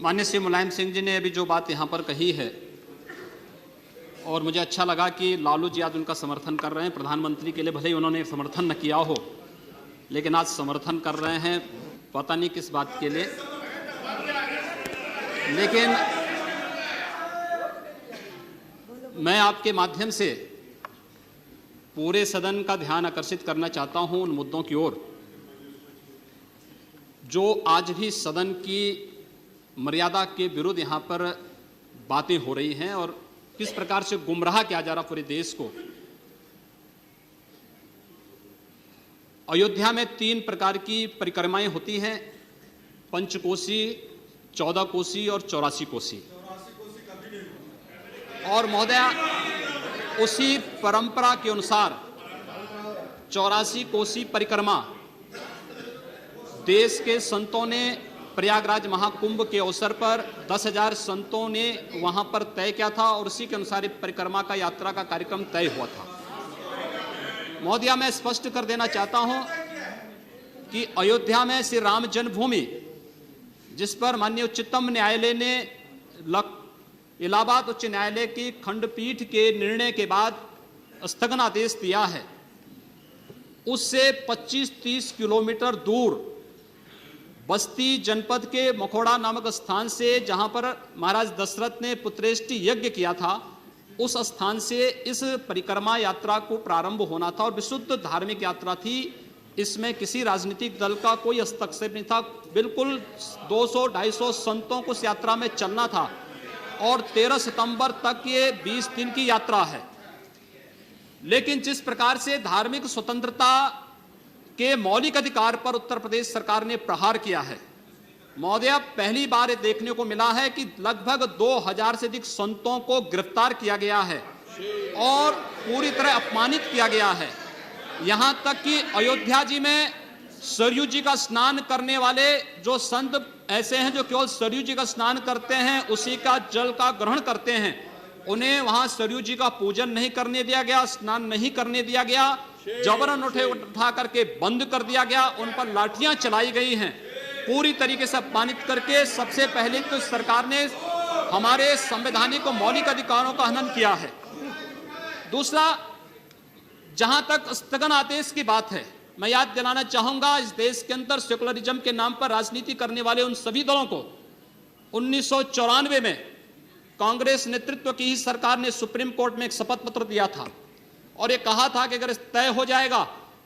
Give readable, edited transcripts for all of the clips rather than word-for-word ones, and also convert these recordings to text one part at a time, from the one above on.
माननीय श्री मुलायम सिंह जी ने अभी जो बात यहाँ पर कही है, और मुझे अच्छा लगा कि लालू जी आज उनका समर्थन कर रहे हैं। प्रधानमंत्री के लिए भले ही उन्होंने समर्थन न किया हो, लेकिन आज समर्थन कर रहे हैं, पता नहीं किस बात के लिए। लेकिन मैं आपके माध्यम से पूरे सदन का ध्यान आकर्षित करना चाहता हूं उन मुद्दों की ओर जो आज भी सदन की मर्यादा के विरुद्ध यहाँ पर बातें हो रही हैं और किस प्रकार से गुमराह किया जा रहा पूरे देश को। अयोध्या में 3 प्रकार की परिक्रमाएं होती हैं, पंचकोसी, 14 कोसी और 84 कोसी। और महोदया, उसी परंपरा के अनुसार 84 कोसी परिक्रमा देश के संतों ने प्रयागराज महाकुंभ के अवसर पर 10,000 संतों ने वहां पर तय किया था और उसी के अनुसार परिक्रमा का यात्रा का कार्यक्रम तय हुआ था। महोदया, मैं स्पष्ट कर देना चाहता हूं कि अयोध्या में श्री राम जन्मभूमि, जिस पर माननीय उच्चतम न्यायालय ने इलाहाबाद उच्च न्यायालय की खंडपीठ के निर्णय के बाद स्थगनादेश दिया है, उससे 25-30 किलोमीटर दूर बस्ती जनपद के मखोड़ा नामक स्थान से, जहां पर महाराज दशरथ ने पुत्रेष्टि यज्ञ किया था, उस स्थान से इस परिक्रमा यात्रा को प्रारंभ होना था और विशुद्ध धार्मिक यात्रा थी। इसमें किसी राजनीतिक दल का कोई हस्तक्षेप नहीं था। बिल्कुल 200-250 संतों को इस यात्रा में चलना था और 13 सितंबर तक ये 20 दिन की यात्रा है। लेकिन जिस प्रकार से धार्मिक स्वतंत्रता के मौलिक अधिकार पर उत्तर प्रदेश सरकार ने प्रहार किया है, महोदय, पहली बार ये देखने को मिला है कि लगभग 2000 से अधिक संतों को गिरफ्तार किया गया है और पूरी तरह अपमानित किया गया है। यहां तक कि अयोध्या जी में सरयू जी का स्नान करने वाले जो संत ऐसे हैं जो केवल सरयू जी का स्नान करते हैं, उसी का जल का ग्रहण करते हैं, उन्हें वहां सरयू जी का पूजन नहीं करने दिया गया, स्नान नहीं करने दिया गया, जबरन उठा करके बंद कर दिया गया, उन पर लाठियां चलाई गई हैं, पूरी तरीके से अपमानित करके। सबसे पहले तो सरकार ने हमारे संवैधानिक और मौलिक अधिकारों का हनन किया है। दूसरा, जहां तक स्थगन आदेश की बात है, मैं याद दिलाना चाहूंगा, इस देश के अंदर सेकुलरिज्म के नाम पर राजनीति करने वाले उन सभी दलों को 1994 में कांग्रेस नेतृत्व की ही सरकार ने सुप्रीम कोर्ट में एक शपथ पत्र दिया था और ये कहा था कि अगर तय हो जाएगा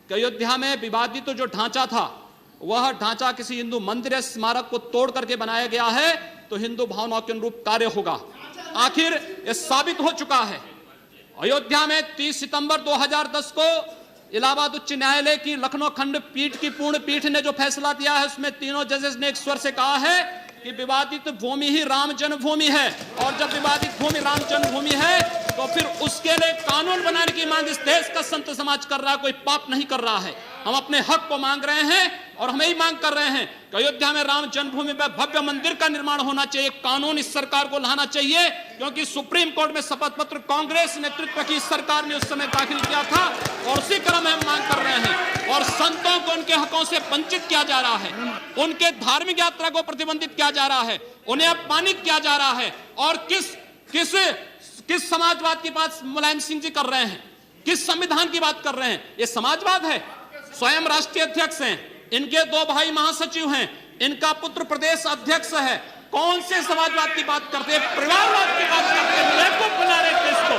कि अयोध्या में विवादित तो जो ढांचा था वह ढांचा किसी हिंदू मंदिर या स्मारक को तोड़ करके बनाया गया है तो हिंदू भावनाओं के अनुरूप कार्य होगा। आखिर यह साबित हो चुका है। अयोध्या में 30 सितंबर 2010 को इलाहाबाद उच्च न्यायालय की लखनऊ खंड पीठ की पूर्ण पीठ ने जो फैसला दिया है, उसमें तीनों जजेस ने एक स्वर से कहा है कि विवादित भूमि ही राम जन्मभूमि है और जब विवादित भूमि राम जन्मभूमि है तो फिर उसके लिए कानून बनाने की मांग इस देश का संत समाज कर रहा है, कोई पाप नहीं कर रहा है। हम अपने हक को मांग रहे हैं और हम ही मांग कर रहे हैं कि अयोध्या में राम जन्मभूमि में भव्य मंदिर का निर्माण होना चाहिए। कानून इस सरकार को लाना चाहिए, क्योंकि सुप्रीम कोर्ट में शपथ पत्र कांग्रेस नेतृत्व की सरकार ने उस समय दाखिल किया था और उसी क्रम में हम मांग कर रहे हैं। और संतों को उनके हकों से वंचित किया जा रहा है, उनके धार्मिक यात्रा को प्रतिबंधित किया जा रहा है, उन्हें अपमानित किया जा रहा है। और किस समाजवाद की बात मुलायम सिंह जी कर रहे हैं, किस संविधान की बात कर रहे हैं? ये समाजवाद है। स्वयं राष्ट्रीय अध्यक्ष हैं, इनके 2 भाई महासचिव हैं, इनका पुत्र प्रदेश अध्यक्ष है। कौन से समाजवाद की बात करते हैं? परिवारवाद की बात करते हैं। बेवकूफ बना रहे देश को,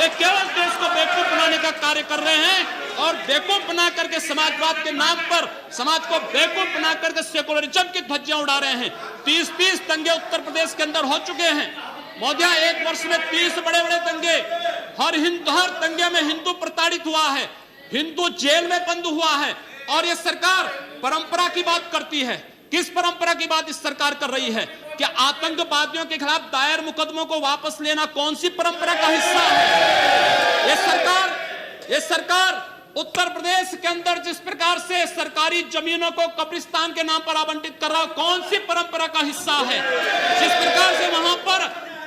ये केवल देश को बेवकूफ बनाने का कार्य कर रहे हैं और बेवकूफ बना करके समाजवाद के नाम पर समाज को बेवकूफ बना करके सेकुलरिज्म की धज्जियां उड़ा रहे हैं। 30 दंगे उत्तर प्रदेश के अंदर हो चुके हैं महोदया, 1 वर्ष में 30 बड़े-बड़े दंगे। हर दंगे में हिंदू प्रताड़ित हुआ है, हिंदू जेल में बंद हुआ है और ये सरकार परंपरा की बात करती है। किस परंपरा की बात इस सरकार कर रही है? कि आतंकवादियों के खिलाफ दायर मुकदमों को वापस लेना कौन सी परंपरा का हिस्सा है? ये सरकार उत्तर प्रदेश के अंदर जिस प्रकार से सरकारी जमीनों को कब्रिस्तान के नाम पर आवंटित कर रहा है, कौन सी परंपरा का हिस्सा है? जिस प्रकार से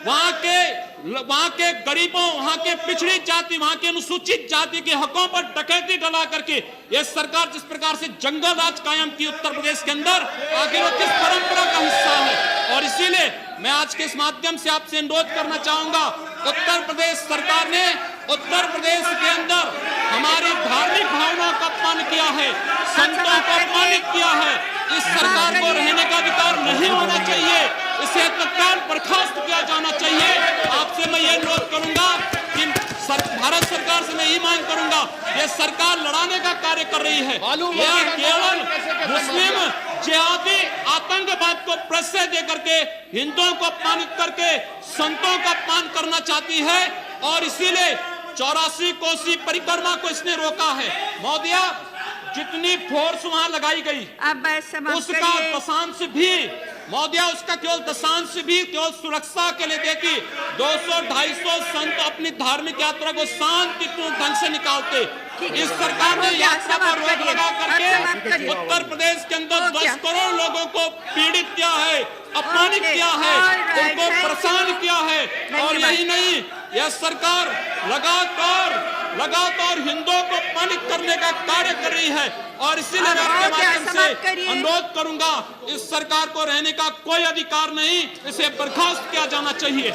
वहां के गरीबों, वहां के पिछड़ी जाति, वहां के अनुसूचित जाति के हकों पर डकैती डला करके यह सरकार जिस प्रकार से जंगल राज कायम की उत्तर प्रदेश के अंदर, आखिर वो किस परंपरा का हिस्सा है? और इसीलिए मैं आज के इस माध्यम से आपसे अनुरोध करना चाहूंगा, उत्तर प्रदेश सरकार ने उत्तर प्रदेश के अंदर हमारी धार्मिक भावनाओं का अपमान किया है, संतों को अपमानित किया है। इस सरकार को रहने का अधिकार नहीं होना चाहिए, इसे तत्काल बर्खास्त किया जाना चाहिए। आपसे मैं ये अनुरोध करूंगा कि भारत सरकार से मैं ये मांग करूंगा, ये सरकार लड़ाने का कार्य कर रही है, यह केवल मुस्लिम जिहादी आतंकवाद को प्रश्रय दे करके हिंदुओं को अपमानित करके संतों का अपमान करना चाहती है। और इसीलिए 84 कोसी परिक्रमा को इसने रोका है। महोदया, जितनी फोर्स वहां लगाई गई उसका दशांश भी, महोदया, उसका केवल दशांश भी केवल सुरक्षा के लिए देखी 200-250 संत अपनी धार्मिक यात्रा को शांतिपूर्ण ढंग से निकालते। इस सरकार ने यात्रा पर रोक लगा करके उत्तर प्रदेश के अंदर 10 करोड़ लोगों को पीड़ित किया है, अपमानित किया है, उनको परेशान किया है। और यही नहीं, यह सरकार लगातार हिंदुओं को अपमानित करने का कार्य कर रही है। और इसीलिए मैं आपके माध्यम से अनुरोध करूंगा, इस सरकार को रहने का कोई अधिकार नहीं, इसे बर्खास्त किया जाना चाहिए।